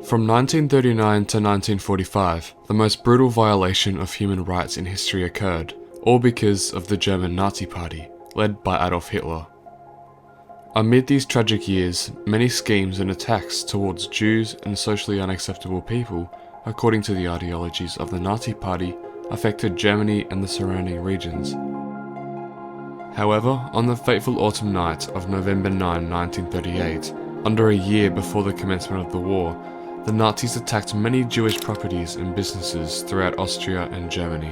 From 1939 to 1945, the most brutal violation of human rights in history occurred, all because of the German Nazi Party, led by Adolf Hitler. Amid these tragic years, many schemes and attacks towards Jews and socially unacceptable people, according to the ideologies of the Nazi Party, affected Germany and the surrounding regions. However, on the fateful autumn night of November 9, 1938, under a year before the commencement of the war, the Nazis attacked many Jewish properties and businesses throughout Austria and Germany.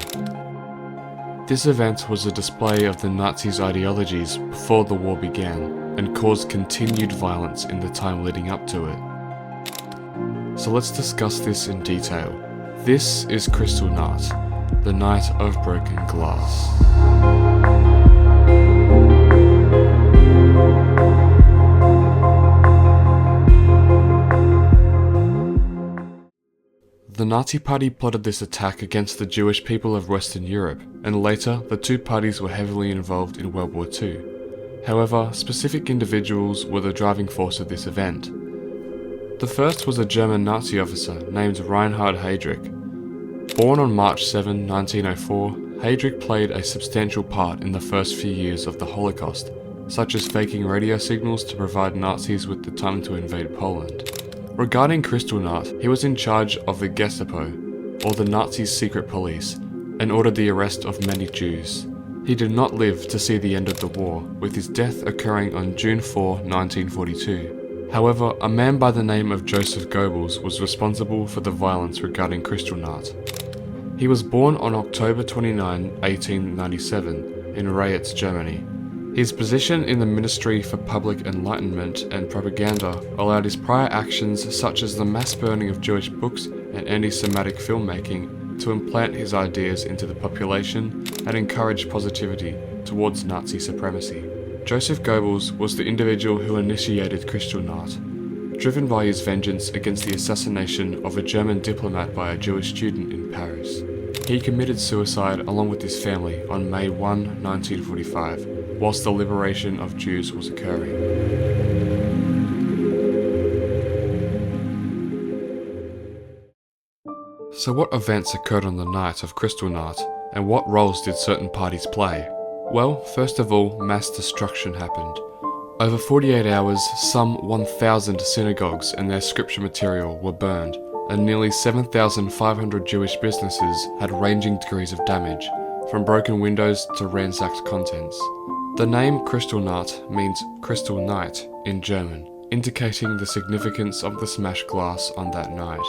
This event was a display of the Nazis' ideologies before the war began and caused continued violence in the time leading up to it. So let's discuss this in detail. This is Kristallnacht, the night of broken glass. The Nazi Party plotted this attack against the Jewish people of Western Europe, and later the two parties were heavily involved in World War II. However, specific individuals were the driving force of this event. The first was a German Nazi officer named Reinhard Heydrich. Born on March 7, 1904, Heydrich played a substantial part in the first few years of the Holocaust, such as faking radio signals to provide Nazis with the time to invade Poland. Regarding Kristallnacht, he was in charge of the Gestapo, or the Nazis' secret police, and ordered the arrest of many Jews. He did not live to see the end of the war, with his death occurring on June 4, 1942. However, a man by the name of Joseph Goebbels was responsible for the violence regarding Kristallnacht. He was born on October 29, 1897, in Reyitz, Germany. His position in the Ministry for Public Enlightenment and Propaganda allowed his prior actions such as the mass burning of Jewish books and anti-Semitic filmmaking to implant his ideas into the population and encourage positivity towards Nazi supremacy. Joseph Goebbels was the individual who initiated Kristallnacht, driven by his vengeance against the assassination of a German diplomat by a Jewish student in Paris. He committed suicide along with his family on May 1, 1945, whilst the liberation of Jews was occurring. So what events occurred on the night of Kristallnacht, and what roles did certain parties play? Well, first of all, mass destruction happened. Over 48 hours, some 1,000 synagogues and their scripture material were burned, and nearly 7,500 Jewish businesses had ranging degrees of damage, from broken windows to ransacked contents. The name Kristallnacht means crystal night in German, indicating the significance of the smashed glass on that night.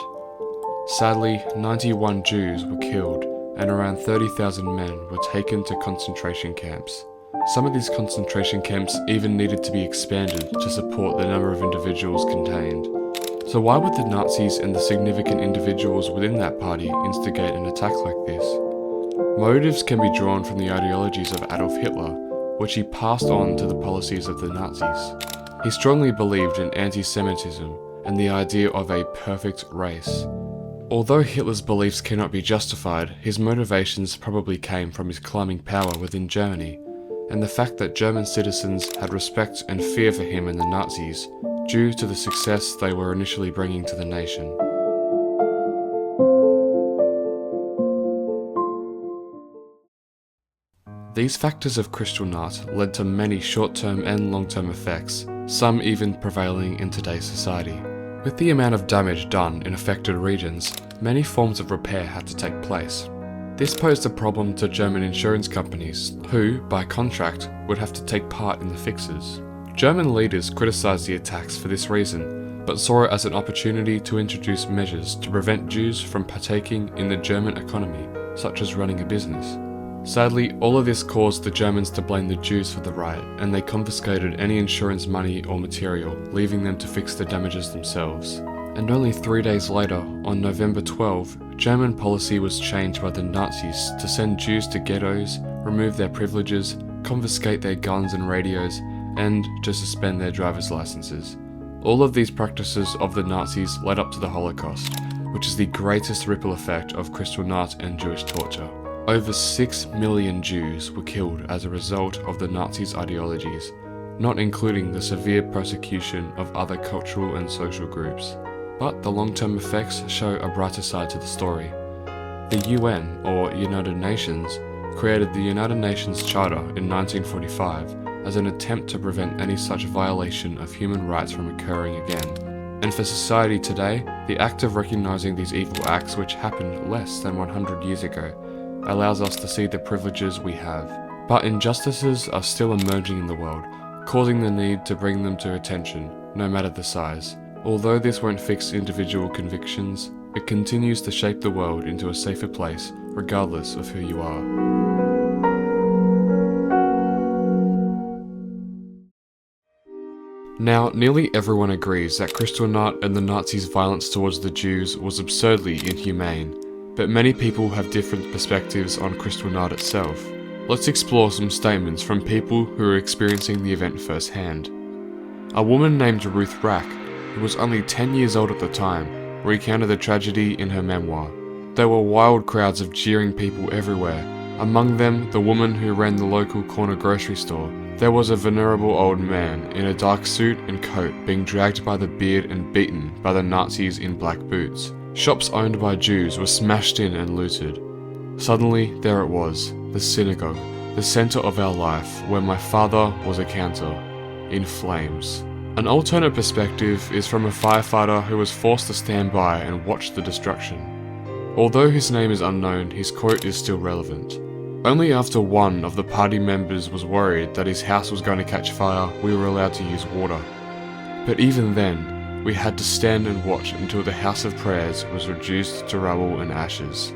Sadly, 91 Jews were killed, and around 30,000 men were taken to concentration camps. Some of these concentration camps even needed to be expanded to support the number of individuals contained. So why would the Nazis and the significant individuals within that party instigate an attack like this? Motives can be drawn from the ideologies of Adolf Hitler, which he passed on to the policies of the Nazis. He strongly believed in anti-Semitism and the idea of a perfect race. Although Hitler's beliefs cannot be justified, his motivations probably came from his climbing power within Germany, and the fact that German citizens had respect and fear for him and the Nazis, due to the success they were initially bringing to the nation. These factors of Kristallnacht led to many short-term and long-term effects, some even prevailing in today's society. With the amount of damage done in affected regions, many forms of repair had to take place. This posed a problem to German insurance companies, who, by contract, would have to take part in the fixes. German leaders criticized the attacks for this reason, but saw it as an opportunity to introduce measures to prevent Jews from partaking in the German economy, such as running a business. Sadly, all of this caused the Germans to blame the Jews for the riot, and they confiscated any insurance money or material, leaving them to fix the damages themselves. And only 3 days later, on November 12, German policy was changed by the Nazis to send Jews to ghettos, remove their privileges, confiscate their guns and radios, and to suspend their driver's licenses. All of these practices of the Nazis led up to the Holocaust, which is the greatest ripple effect of Kristallnacht and Jewish torture. Over 6 million Jews were killed as a result of the Nazis' ideologies, not including the severe persecution of other cultural and social groups. but the long-term effects show a brighter side to the story. The UN, or United Nations, created the United Nations Charter in 1945 as an attempt to prevent any such violation of human rights from occurring again. And for society today, the act of recognizing these evil acts which happened less than 100 years ago allows us to see the privileges we have. But injustices are still emerging in the world, causing the need to bring them to attention, no matter the size. Although this won't fix individual convictions, it continues to shape the world into a safer place, regardless of who you are. Now, nearly everyone agrees that Kristallnacht and the Nazis' violence towards the Jews was absurdly inhumane, but many people have different perspectives on Kristallnacht itself. Let's explore some statements from people who are experiencing the event firsthand. A woman named Ruth Rack, who was only 10 years old at the time, recounted the tragedy in her memoir. There were wild crowds of jeering people everywhere, among them the woman who ran the local corner grocery store. There was a venerable old man in a dark suit and coat being dragged by the beard and beaten by the Nazis in black boots. Shops owned by Jews were smashed in and looted. Suddenly, there it was, the synagogue, the center of our life, where my father was a cantor, in flames. An alternate perspective is from a firefighter who was forced to stand by and watch the destruction. Although his name is unknown, his quote is still relevant. Only after one of the party members was worried that his house was going to catch fire, we were allowed to use water. But even then, we had to stand and watch until the house of prayers was reduced to rubble and ashes.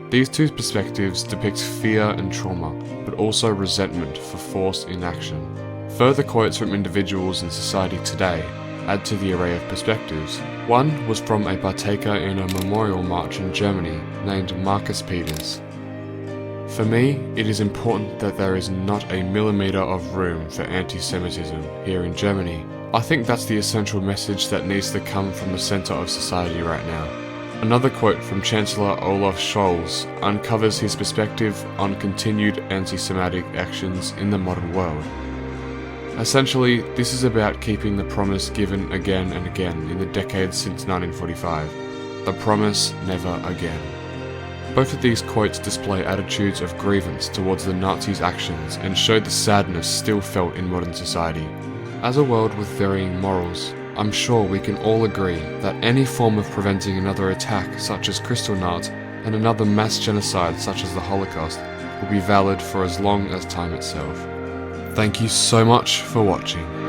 These two perspectives depict fear and trauma, but also resentment for forced inaction. Further quotes from individuals in society today add to the array of perspectives. One was from a partaker in a memorial march in Germany named Marcus Peters. For me, it is important that there is not a millimeter of room for anti-Semitism here in Germany. I think that's the essential message that needs to come from the center of society right now. Another quote from Chancellor Olaf Scholz uncovers his perspective on continued anti-Semitic actions in the modern world. Essentially, this is about keeping the promise given again and again in the decades since 1945. The promise never again. Both of these quotes display attitudes of grievance towards the Nazis' actions and show the sadness still felt in modern society. As a world with varying morals, I'm sure we can all agree that any form of preventing another attack such as Kristallnacht and another mass genocide such as the Holocaust will be valid for as long as time itself. Thank you so much for watching.